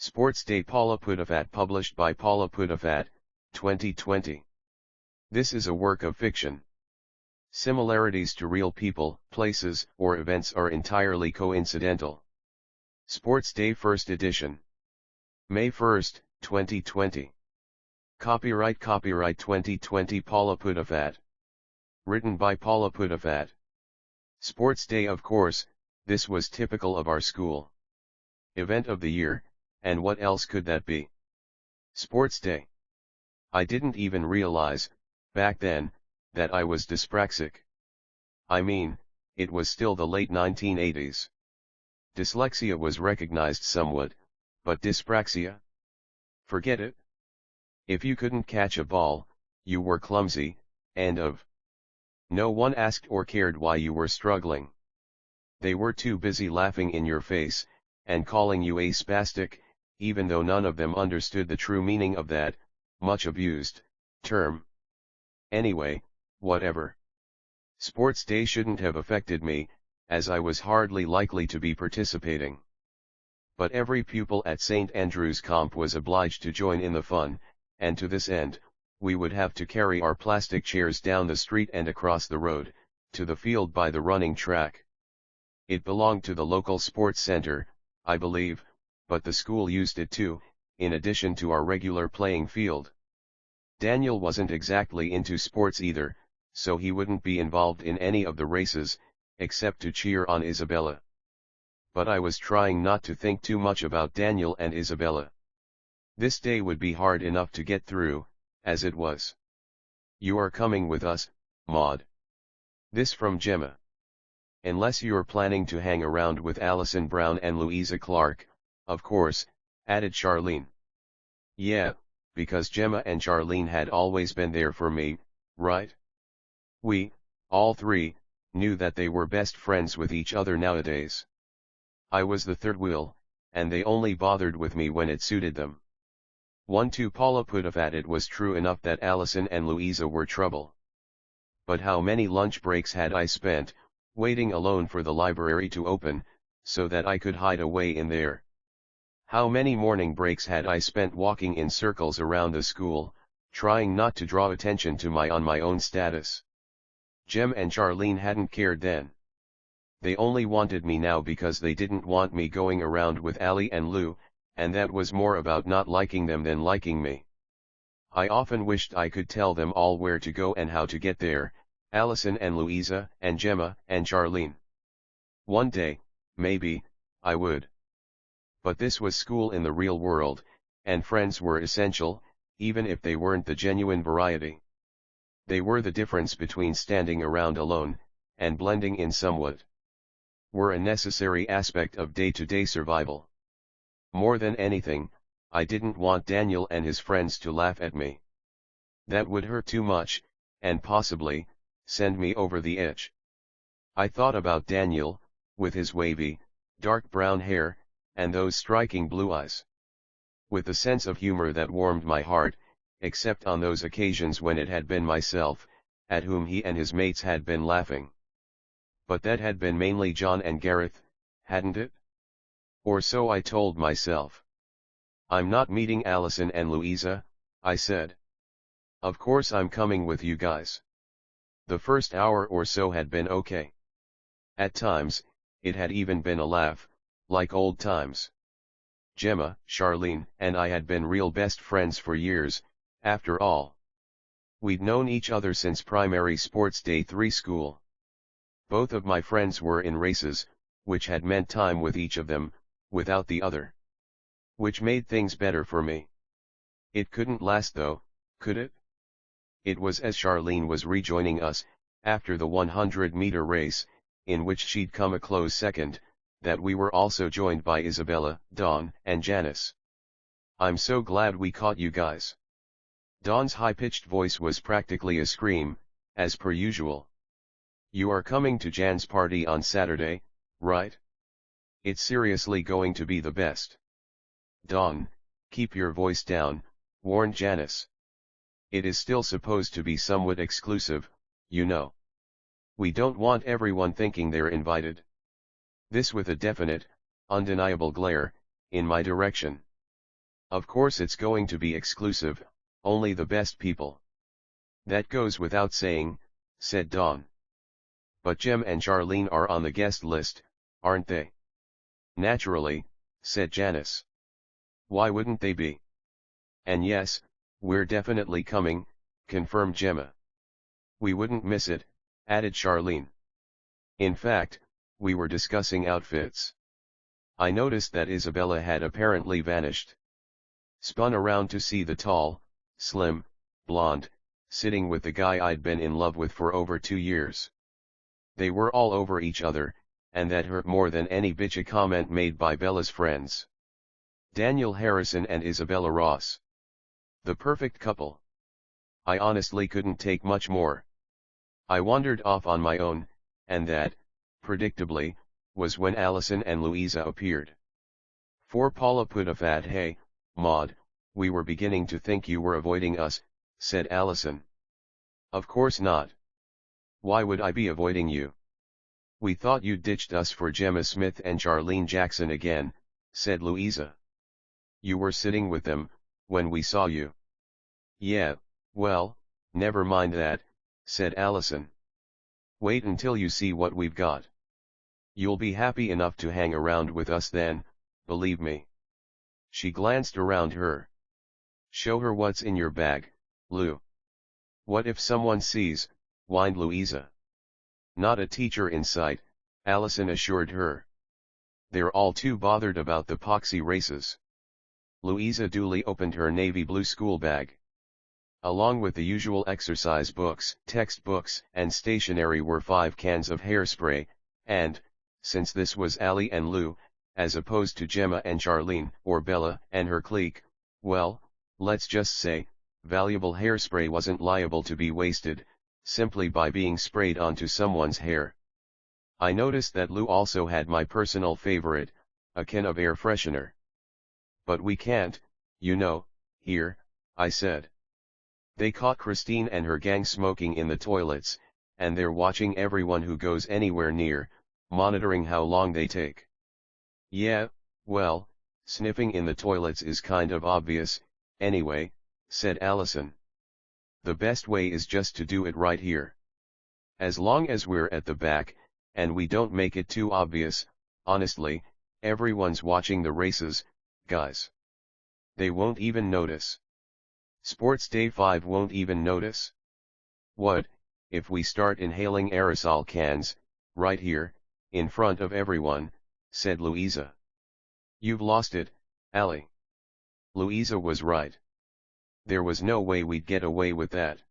Sports Day Paula Pudafat, published by Paula Pudafat, 2020. This is a work of fiction. Similarities to real people, places, or events are entirely coincidental. Sports Day First Edition. May 1, 2020. Copyright 2020 Paula Pudafat. Written by Paula Pudafat. Sports Day, of course, this was typical of our school. Event of the year, and what else could that be? Sports Day. I didn't even realize, back then, that I was dyspraxic. I mean, it was still the late 1980s. Dyslexia was recognized somewhat, but dyspraxia? Forget it. If you couldn't catch a ball, you were clumsy, end of. No one asked or cared why you were struggling. They were too busy laughing in your face, and calling you a spastic, even though none of them understood the true meaning of that, much abused, term. Anyway, whatever. Sports Day shouldn't have affected me, as I was hardly likely to be participating. But every pupil at St. Andrew's Comp was obliged to join in the fun, and to this end, we would have to carry our plastic chairs down the street and across the road, to the field by the running track. It belonged to the local sports center, I believe, but the school used it too, in addition to our regular playing field. Daniel wasn't exactly into sports either, so he wouldn't be involved in any of the races, except to cheer on Isabella. But I was trying not to think too much about Daniel and Isabella. This day would be hard enough to get through, as it was. You are coming with us, Maud. This from Gemma. Unless you're planning to hang around with Allison Brown and Louisa Clark, of course, added Charlene. Yeah, because Gemma and Charlene had always been there for me, right? We, all three, knew that they were best friends with each other nowadays. I was the third wheel, and they only bothered with me when it suited them. 1-2 Paula Pudafat. It was true enough that Allison and Louisa were trouble. But how many lunch breaks had I spent, waiting alone for the library to open, so that I could hide away in there? How many morning breaks had I spent walking in circles around the school, trying not to draw attention to my own status? Jem and Charlene hadn't cared then. They only wanted me now because they didn't want me going around with Allie and Lou, and that was more about not liking them than liking me. I often wished I could tell them all where to go and how to get there, Allison and Louisa and Gemma and Charlene. One day, maybe, I would. But this was school in the real world, and friends were essential, even if they weren't the genuine variety. They were the difference between standing around alone, and blending in somewhat. Were a necessary aspect of day-to-day survival. More than anything, I didn't want Daniel and his friends to laugh at me. That would hurt too much, and possibly, send me over the edge. I thought about Daniel, with his wavy, dark brown hair, and those striking blue eyes. With a sense of humor that warmed my heart, except on those occasions when it had been myself, at whom he and his mates had been laughing. But that had been mainly John and Gareth, hadn't it? Or so I told myself. I'm not meeting Allison and Louisa, I said. Of course I'm coming with you guys. The first hour or so had been okay. At times, it had even been a laugh, like old times. Gemma, Charlene, and I had been real best friends for years, after all. We'd known each other since primary Sports Day 3 school. Both of my friends were in races, which had meant time with each of them, without the other. Which made things better for me. It couldn't last though, could it? It was as Charlene was rejoining us, after the 100-meter race, in which she'd come a close second, that we were also joined by Isabella, Dawn, and Janice. I'm so glad we caught you guys. Dawn's high-pitched voice was practically a scream, as per usual. You are coming to Jan's party on Saturday, right? It's seriously going to be the best. Dawn, keep your voice down, warned Janice. It is still supposed to be somewhat exclusive, you know. We don't want everyone thinking they're invited. This with a definite, undeniable glare, in my direction. Of course it's going to be exclusive, only the best people. That goes without saying, said Dawn. But Jem and Charlene are on the guest list, aren't they? Naturally, said Janice. Why wouldn't they be? And yes, we're definitely coming, confirmed Gemma. We wouldn't miss it, added Charlene. In fact, we were discussing outfits. I noticed that Isabella had apparently vanished. Spun around to see the tall, slim, blonde, sitting with the guy I'd been in love with for over 2 years. They were all over each other, and that hurt more than any bitchy comment made by Bella's friends. Daniel Harrison and Isabella Ross. The perfect couple. I honestly couldn't take much more. I wandered off on my own, and that, predictably, was when Allison and Louisa appeared. For Paula put a fat "Hey, Maud, we were beginning to think you were avoiding us," said Allison. Of course not. Why would I be avoiding you? We thought you'd ditched us for Gemma Smith and Charlene Jackson again, said Louisa. You were sitting with them, when we saw you. Yeah, well, never mind that, said Allison. Wait until you see what we've got. You'll be happy enough to hang around with us then, believe me. She glanced around her. Show her what's in your bag, Lou. What if someone sees, whined Louisa. Not a teacher in sight, Allison assured her. They're all too bothered about the poxy races. Louisa duly opened her navy blue school bag. Along with the usual exercise books, textbooks, and stationery were 5 cans of hairspray, and, since this was Allie and Lou, as opposed to Gemma and Charlene, or Bella and her clique, well, let's just say, valuable hairspray wasn't liable to be wasted, simply by being sprayed onto someone's hair. I noticed that Lou also had my personal favorite, a can of air freshener. But we can't, you know, here, I said. They caught Christine and her gang smoking in the toilets, and they're watching everyone who goes anywhere near, monitoring how long they take. Yeah, well, sniffing in the toilets is kind of obvious, anyway, said Allison. The best way is just to do it right here. As long as we're at the back, and we don't make it too obvious, honestly, everyone's watching the races, guys. They won't even notice. Sports Day 5 won't even notice. What, if we start inhaling aerosol cans, right here, in front of everyone, said Louisa. You've lost it, Allie. Louisa was right. There was no way we'd get away with that.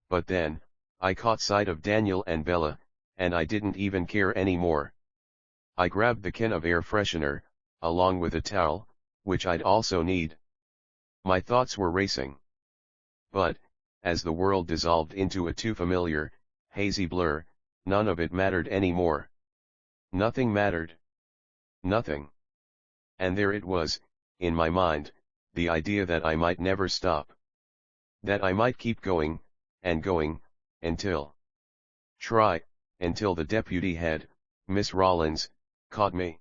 But then, I caught sight of Daniel and Bella, and I didn't even care anymore. I grabbed the can of air freshener, along with a towel, which I'd also need. My thoughts were racing. But, as the world dissolved into a too familiar, hazy blur, none of it mattered anymore. Nothing mattered. Nothing. And there it was, in my mind, the idea that I might never stop. That I might keep going, and going, until the deputy head, Miss Rollins, caught me.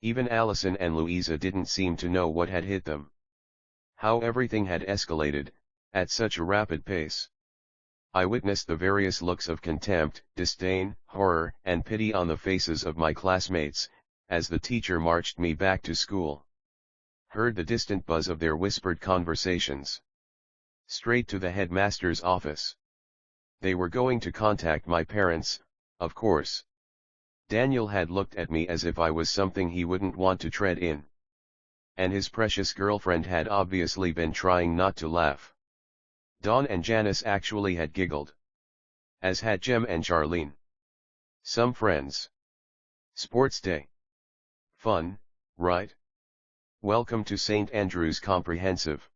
Even Allison and Louisa didn't seem to know what had hit them. How everything had escalated, at such a rapid pace. I witnessed the various looks of contempt, disdain, horror, and pity on the faces of my classmates, as the teacher marched me back to school. Heard the distant buzz of their whispered conversations. Straight to the headmaster's office. They were going to contact my parents, of course. Daniel had looked at me as if I was something he wouldn't want to tread in. And his precious girlfriend had obviously been trying not to laugh. Dawn and Janice actually had giggled. As had Jem and Charlene. Some friends. Sports Day. Fun, right? Welcome to St. Andrew's Comprehensive.